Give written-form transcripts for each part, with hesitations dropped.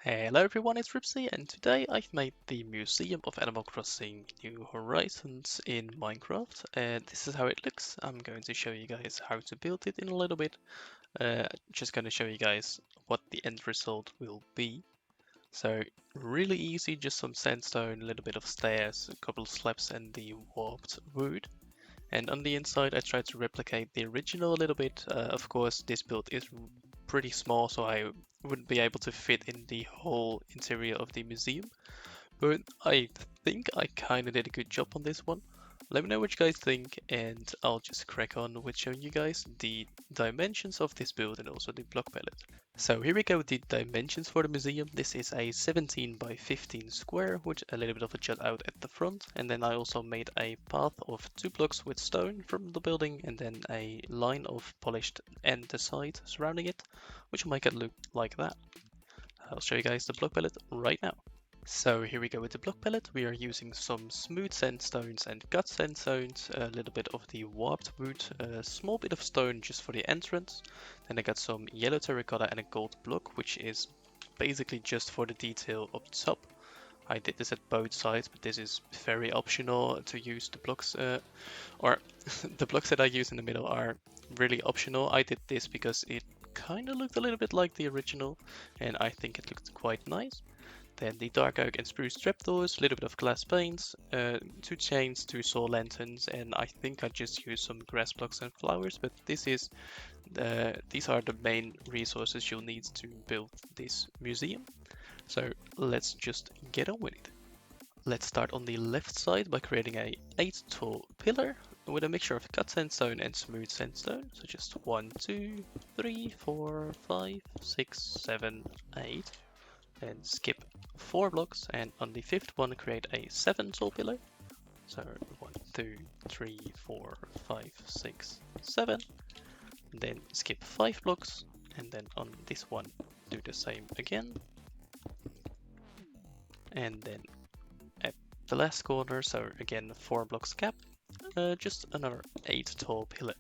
Hello everyone, it's Ruubzy, and today I've made the Museum of Animal Crossing New Horizons in Minecraft, and this is how it looks. I'm going to show you guys how to build it in a little bit. Just going to show you guys what the end result will be. So really easy, just some sandstone, a little bit of stairs, a couple of slabs and the warped wood. And on the inside I tried to replicate the original a little bit. Of course this build is pretty small, so I wouldn't be able to fit in the whole interior of the museum. But I think I kinda did a good job on this one. Let me know what you guys think, and I'll just crack on with showing you guys the dimensions of this build and also the block palette. So here we go with the dimensions for the museum. This is a 17 by 15 square with a little bit of a jut out at the front, and then I also made a path of 2 blocks with stone from the building and then a line of polished and the side surrounding it, which will make it look like that. I'll show you guys the block palette right now. So here we go with the block palette. We are using some smooth sandstones and cut sandstones, a little bit of the warped wood, a small bit of stone just for the entrance. Then I got some yellow terracotta and a gold block, which is basically just for the detail up top. I did this at both sides, but this is very optional to use the blocks, or the blocks that I use in the middle are really optional. I did this because it kind of looked a little bit like the original, and I think it looked quite nice. Then the dark oak and spruce trapdoors, a little bit of glass panes, 2 chains, 2 saw lanterns, and I think I just used some grass blocks and flowers, but these are the main resources you'll need to build this museum. So let's just get on with it. Let's start on the left side by creating a 8 tall pillar with a mixture of cut sandstone and smooth sandstone. So just 1, 2, 3, 4, 5, 6, 7, 8. Then skip 4 blocks, and on the 5th one create a 7 tall pillar. So 1, 2, 3, 4, 5, 6, 7. Then skip 5 blocks, and then on this one do the same again. And then at the last corner, so again 4 blocks gap, just another 8 tall pillar.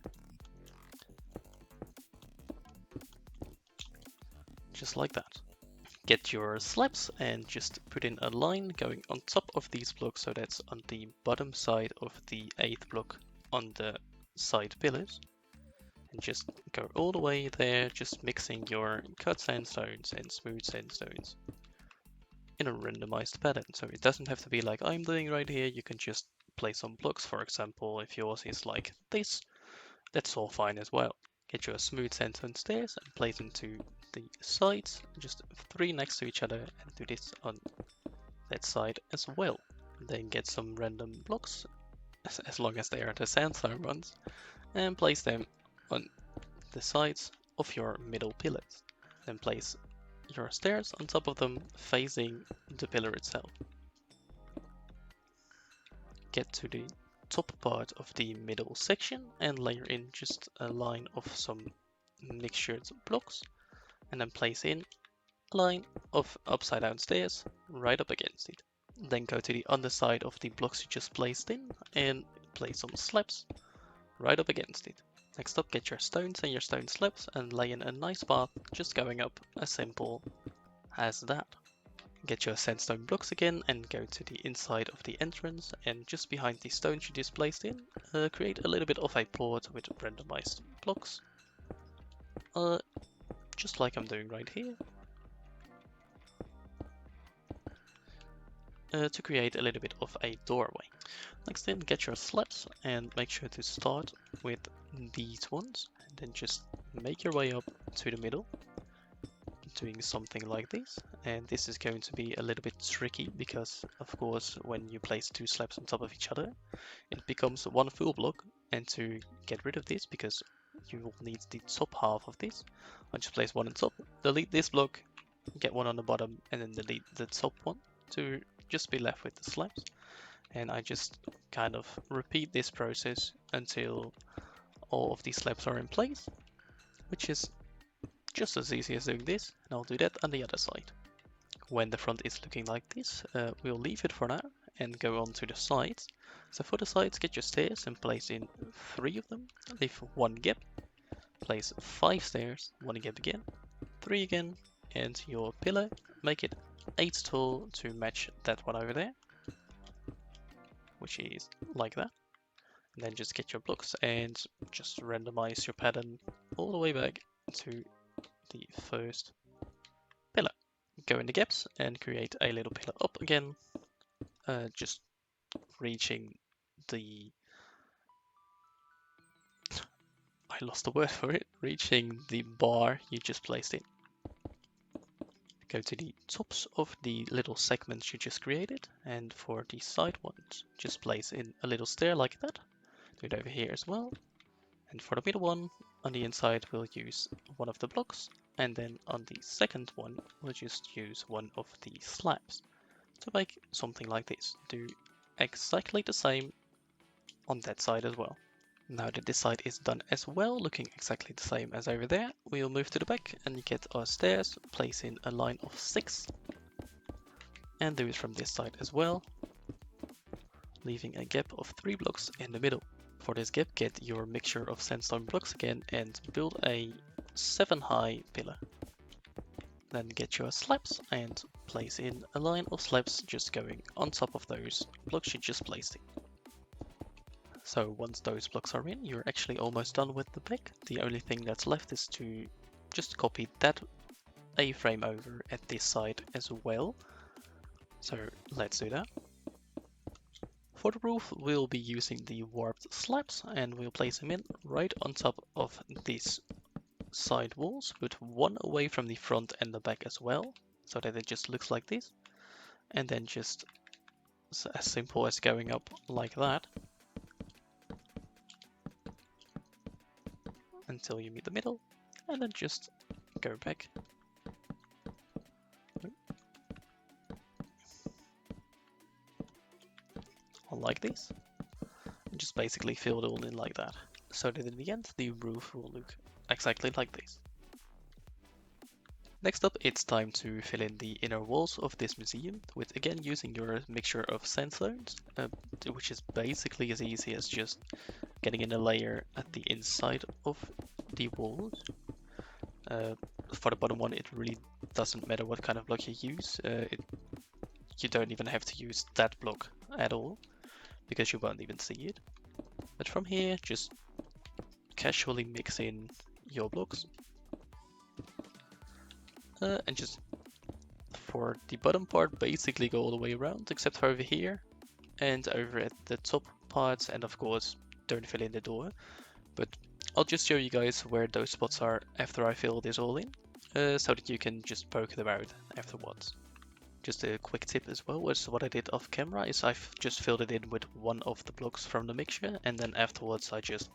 Just like that. Get your slabs and just put in a line going on top of these blocks, so that's on the bottom side of the 8th block on the side pillars. And just go all the way there, just mixing your cut sandstones and smooth sandstones in a randomized pattern. So it doesn't have to be like I'm doing right here, you can just place some blocks, for example. If yours is like this, that's all fine as well. Get your smooth sandstone stairs and place them to the sides, just 3 next to each other, and do this on that side as well. Then get some random blocks, as long as they are the sandstone ones, and place them on the sides of your middle pillars. Then place your stairs on top of them, facing the pillar itself. Get to the top part of the middle section and layer in just a line of some mixtured blocks, and then place in a line of upside down stairs right up against it. Then go to the underside of the blocks you just placed in and place some slabs right up against it. Next up, get your stones and your stone slabs and lay in a nice path just going up as simple as that. Get your sandstone blocks again and go to the inside of the entrance, and just behind the stones you just placed in, create a little bit of a port with randomized blocks. Just like I'm doing right here. To create a little bit of a doorway. Next then, get your slabs and make sure to start with these ones, and then just make your way up to the middle, doing something like this. And this is going to be a little bit tricky because, of course, when you place 2 slabs on top of each other, it becomes 1 full block. And to get rid of this, because you will need the top half of this, I just place 1 on top, delete this block, get 1 on the bottom, and then delete the top one to just be left with the slabs. And I just kind of repeat this process until all of these slabs are in place, which is just as easy as doing this, and I'll do that on the other side. When the front is looking like this, we'll leave it for now and go on to the sides. So for the sides, get your stairs and place in 3 of them, leave 1 gap, place 5 stairs, 1 gap again, 3 again, and your pillar, make it 8 tall to match that one over there, which is like that. And then just get your blocks and just randomize your pattern all the way back to the first pillar. Go in the gaps and create a little pillar up again, just reaching the I lost the word for it, reaching the bar you just placed in. Go to the tops of the little segments you just created, and for the side ones, just place in a little stair like that. Do it over here as well. And for the middle one, on the inside, we'll use one of the blocks, and then on the second one, we'll just use one of the slabs to make something like this. Do exactly the same on that side as well. Now that this side is done as well, looking exactly the same as over there, we'll move to the back and get our stairs, place in a line of 6, and do it from this side as well, leaving a gap of 3 blocks in the middle. For this gap, get your mixture of sandstone blocks again and build a 7 high pillar. Then get your slabs and place in a line of slabs just going on top of those blocks you just placed in. So once those blocks are in, you're actually almost done with the back. The only thing that's left is to just copy that A-frame over at this side as well. So let's do that. For the roof, we'll be using the warped slabs and we'll place them in right on top of these side walls, but one away from the front and the back as well, so that it just looks like this. And then just as simple as going up like that until you meet the middle, and then just go back. Like this, and just basically fill it all in like that, so that in the end the roof will look exactly like this. Next up, it's time to fill in the inner walls of this museum with again using your mixture of sandstones, which is basically as easy as just getting in a layer at the inside of the walls. For the bottom one, it really doesn't matter what kind of block you use. You don't even have to use that block at all, because you won't even see it. But from here, just casually mix in your blocks. And just for the bottom part, basically go all the way around, except for over here and over at the top parts, and of course, don't fill in the door. But I'll just show you guys where those spots are after I fill this all in, so that you can just poke them out afterwards. Just a quick tip as well, was what I did off camera is I've just filled it in with one of the blocks from the mixture, and then afterwards I just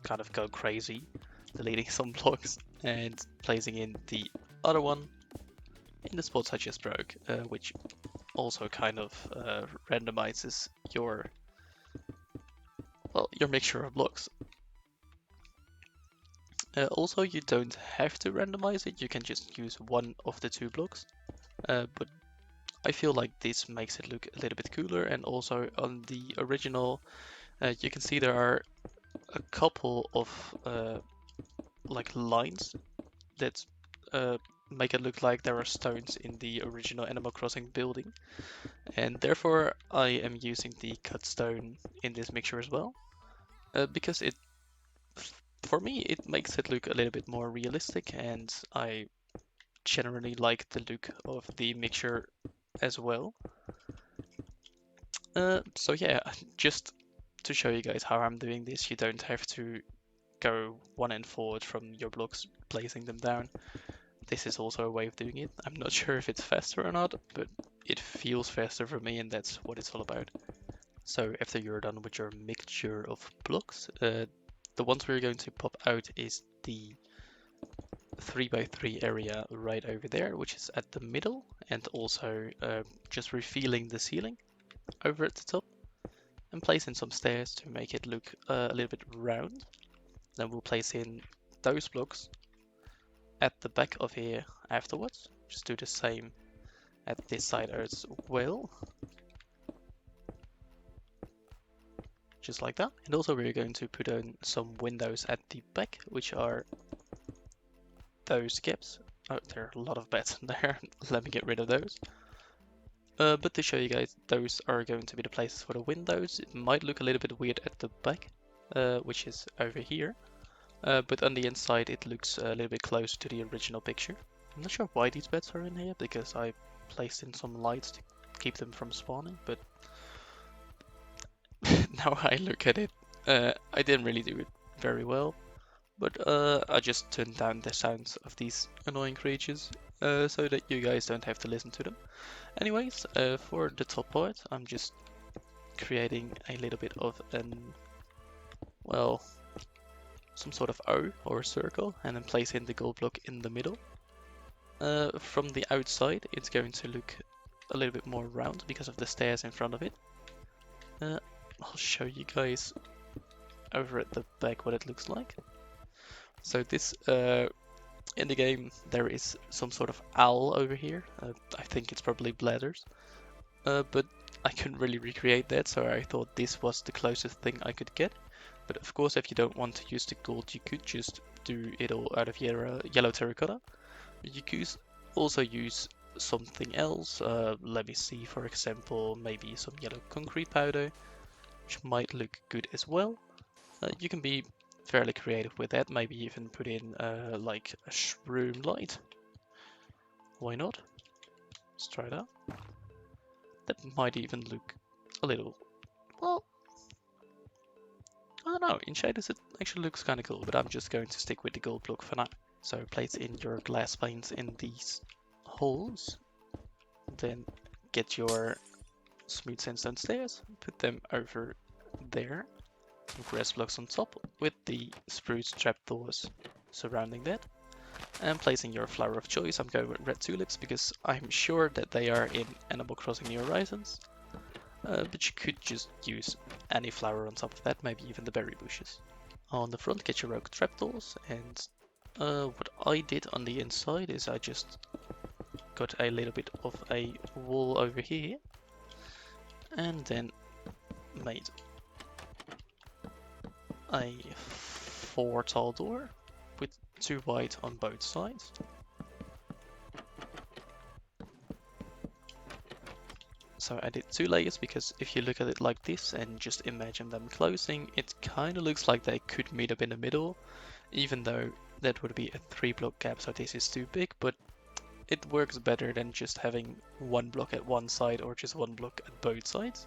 kind of go crazy, deleting some blocks and placing in the other one in the spots I just broke, which also kind of randomizes your mixture of blocks. Also, you don't have to randomize it, you can just use one of the 2 blocks, but I feel like this makes it look a little bit cooler. And also on the original, you can see there are a couple of like lines that make it look like there are stones in the original Animal Crossing building, and therefore I am using the cut stone in this mixture as well, because for me it makes it look a little bit more realistic, and I generally like the look of the mixture as well. So yeah, just to show you guys how I'm doing this, you don't have to go one end forward from your blocks, placing them down. This is also a way of doing it. I'm not sure if it's faster or not, but it feels faster for me, and that's what it's all about. So after you're done with your mixture of blocks, the ones we're going to pop out is the 3x3 area right over there, which is at the middle, and also just refilling the ceiling over at the top, and place in some stairs to make it look a little bit round. Then we'll place in those blocks at the back of here afterwards. Just do the same at this side as well. Just like that. And also we're going to put in some windows at the back, which are those gaps Oh, there are a lot of beds in there. Let me get rid of those. But to show you guys, those are going to be the places for the windows. It might look a little bit weird at the back, which is over here. But on the inside it looks a little bit closer to the original picture. I'm not sure why these beds are in here, because I placed in some lights to keep them from spawning, but now I look at it, I didn't really do it very well. But I just turned down the sounds of these annoying creatures, so that you guys don't have to listen to them. Anyways, for the top part, I'm just creating a little bit of well, some sort of O or a circle, and then placing the gold block in the middle. From the outside, it's going to look a little bit more round because of the stairs in front of it. I'll show you guys over at the back what it looks like. So this, in the game, there is some sort of owl over here. I think it's probably bladders. But I couldn't really recreate that, so I thought this was the closest thing I could get. But of course, if you don't want to use the gold, you could just do it all out of yellow terracotta. You could also use something else. Let me see, for example, maybe some yellow concrete powder, which might look good as well. You can be fairly creative with that, maybe even put in like a shroom light. Why not? Let's try that. That might even look a little, well, I don't know, in shaders it actually looks kind of cool, but I'm just going to stick with the gold block for now. So place in your glass panes in these holes, then get your smooth sandstone stairs, put them over there, grass blocks on top with the spruce trapdoors surrounding that, and placing your flower of choice. I'm going with red tulips because I'm sure that they are in Animal Crossing New Horizons, but you could just use any flower on top of that, maybe even the berry bushes. On the front, get your oak trapdoors, and what I did on the inside is I just got a little bit of a wall over here, and then made a 4 tall door with 2 white on both sides. So I did 2 layers because if you look at it like this and just imagine them closing, it kind of looks like they could meet up in the middle, even though that would be a 3 block gap, so this is too big, but it works better than just having 1 block at one side or just 1 block at both sides.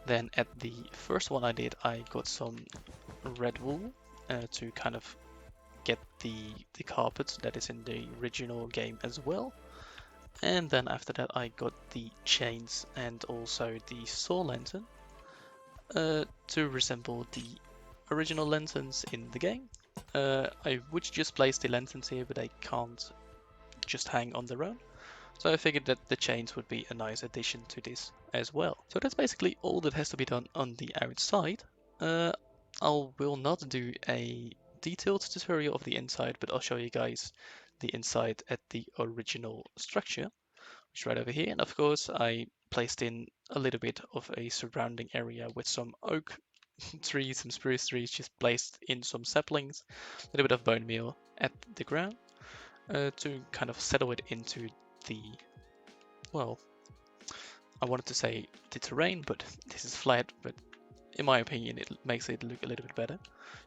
Then at the first one I did, I got some red wool to kind of get the carpet that is in the original game as well. And then after that I got the chains and also the saw lantern to resemble the original lanterns in the game. I would just place the lanterns here, but they can't just hang on their own. So I figured that the chains would be a nice addition to this as well. So that's basically all that has to be done on the outside. I will not do a detailed tutorial of the inside, but I'll show you guys the inside at the original structure, which is right over here. And of course, I placed in a little bit of a surrounding area with some oak trees, some spruce trees, just placed in some saplings, a little bit of bone meal at the ground to kind of settle it into the, well, I wanted to say the terrain, but this is flat, but in my opinion it makes it look a little bit better.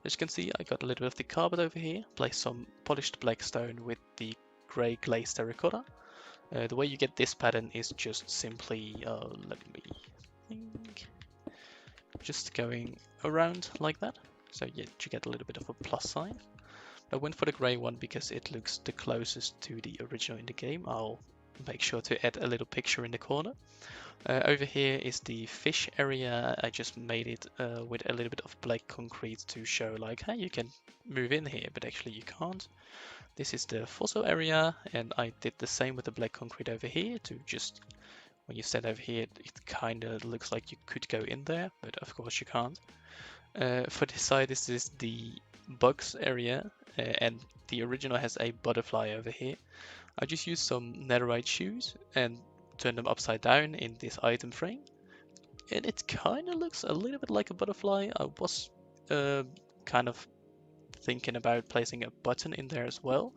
As you can see, I got a little bit of the carpet over here, placed some polished black stone with the grey glazed terracotta. The way you get this pattern is just simply, let me think, just going around like that. So yeah, you get a little bit of a plus sign. I went for the grey one because it looks the closest to the original in the game. I'll make sure to add a little picture in the corner. Over here is the fish area. I just made it with a little bit of black concrete to show like, hey, you can move in here, but actually you can't. This is the fossil area, and I did the same with the black concrete over here to just, when you stand over here, it kind of looks like you could go in there, but of course you can't. For this side, this is the bugs area, and the original has a butterfly over here. I just used some netherite shoes and turned them upside down in this item frame, and it kind of looks a little bit like a butterfly. I was kind of thinking about placing a button in there as well,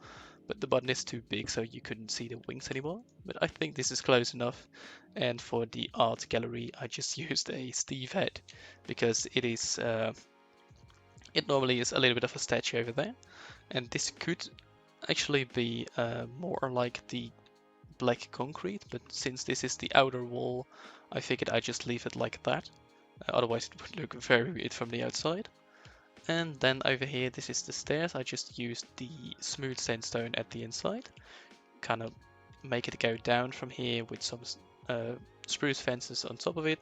but the button is too big so you couldn't see the wings anymore. But I think this is close enough. And for the art gallery, I just used a Steve head because it normally is a little bit of a statue over there. And this could actually be more like the black concrete, but since this is the outer wall, I figured I'd just leave it like that. Otherwise it would look very weird from the outside. And then over here, this is the stairs. I just used the smooth sandstone at the inside. Kind of make it go down from here with some spruce fences on top of it.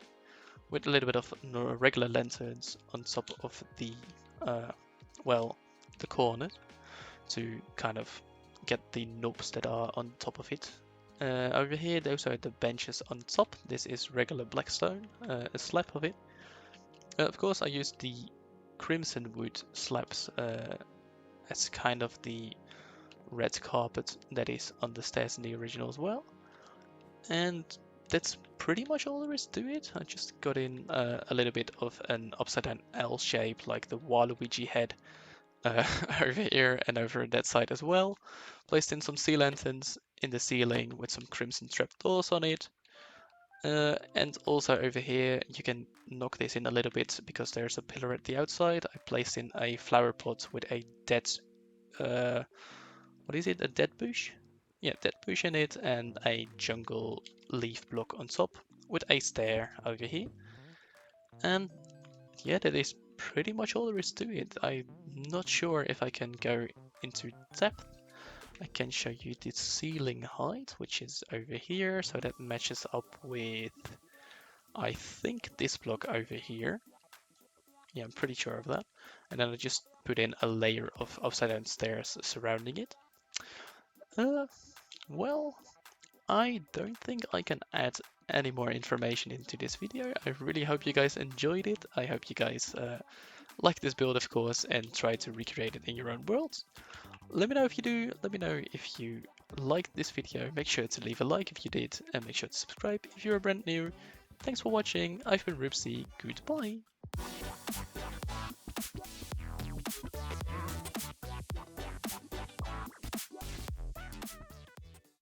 With a little bit of regular lanterns on top of the, well, the corners. To kind of get the knobs that are on top of it. Over here, those are the benches on top. This is regular blackstone, a slab of it. Of course, I used the crimson wood slabs as kind of the red carpet that is on the stairs in the original as well. And that's pretty much all there is to it. I just got in a little bit of an upside down L shape, like the Waluigi head, over here and over that side as well. Placed in some sea lanterns in the ceiling with some crimson trapdoors on it. And also over here, you can knock this in a little bit because there's a pillar at the outside. I placed in a flower pot with a dead, what is it? A dead bush? Yeah, dead bush in it, and a jungle leaf block on top with a stair over here. And yeah, that is pretty much all there is to it. I'm not sure if I can go into depth. I can show you the ceiling height, which is over here, so that matches up with, I think, this block over here. Yeah, I'm pretty sure of that. And then I just put in a layer of upside down stairs surrounding it. Well, I don't think I can add any more information into this video. I really hope you guys enjoyed it. I hope you guys like this build, of course, and try to recreate it in your own worlds. Let me know if you do. Let me know if you liked this video. Make sure to leave a like if you did, and make sure to subscribe if you're brand new. Thanks for watching. I've been Ruubzy. Goodbye.